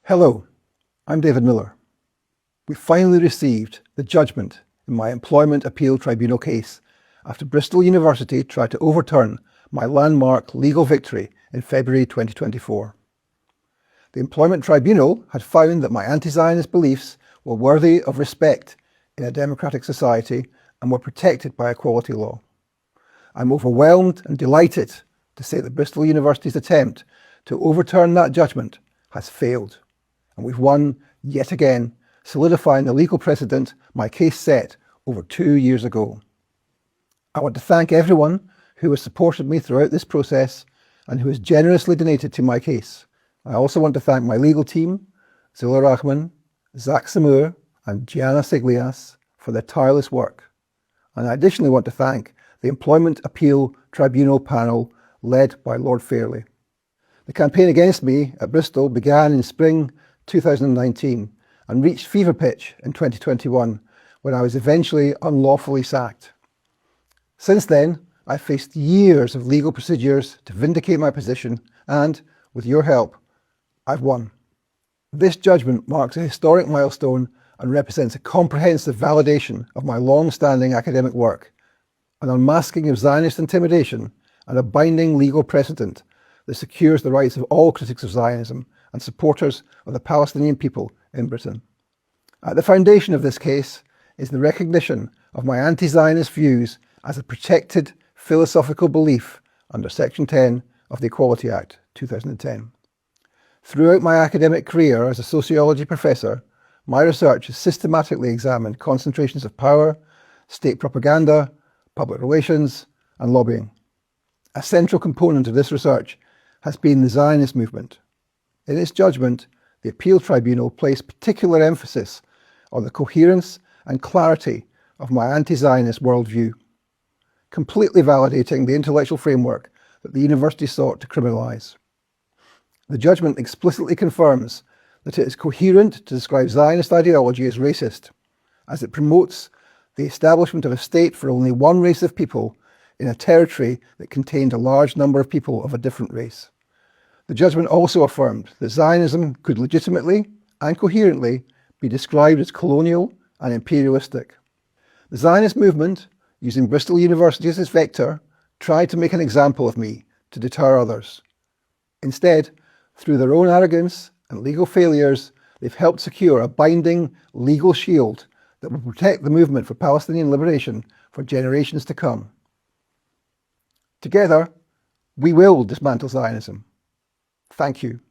Hello, I'm David Miller. We finally received the judgment in my Employment Appeal Tribunal case after Bristol University tried to overturn my landmark legal victory in February 2024. The Employment Tribunal had found that my anti-Zionist beliefs were worthy of respect in a democratic society and were protected by equality law. I'm overwhelmed and delighted to say that Bristol University's attempt to overturn that judgment has failed, and we've won yet again, solidifying the legal precedent my case set over 2 years ago. I want to thank everyone who has supported me throughout this process and who has generously donated to my case. I also want to thank my legal team, Zilla Rahman, Zach Samur and Gianna Siglias for their tireless work. And I additionally want to thank the Employment Appeal Tribunal panel led by Lord Fairley. The campaign against me at Bristol began in spring 2019 and reached fever pitch in 2021 when I was eventually unlawfully sacked. Since then, I've faced years of legal procedures to vindicate my position and, with your help, I've won. This judgment marks a historic milestone and represents a comprehensive validation of my long-standing academic work, an unmasking of Zionist intimidation, and a binding legal precedent that secures the rights of all critics of Zionism and supporters of the Palestinian people in Britain. At the foundation of this case is the recognition of my anti-Zionist views as a protected philosophical belief under Section 10 of the Equality Act 2010. Throughout my academic career as a sociology professor, my research has systematically examined concentrations of power, state propaganda, public relations, and lobbying. A central component of this research has been the Zionist movement. In its judgment, the Appeal Tribunal placed particular emphasis on the coherence and clarity of my anti-Zionist worldview, completely validating the intellectual framework that the university sought to criminalise. The judgment explicitly confirms that it is coherent to describe Zionist ideology as racist, as it promotes the establishment of a state for only one race of people in a territory that contained a large number of people of a different race. The judgment also affirmed that Zionism could legitimately and coherently be described as colonial and imperialistic. The Zionist movement, using Bristol University as its vector, tried to make an example of me to deter others. Instead, through their own arrogance and legal failures, they've helped secure a binding legal shield that will protect the movement for Palestinian liberation for generations to come. Together, we will dismantle Zionism. Thank you.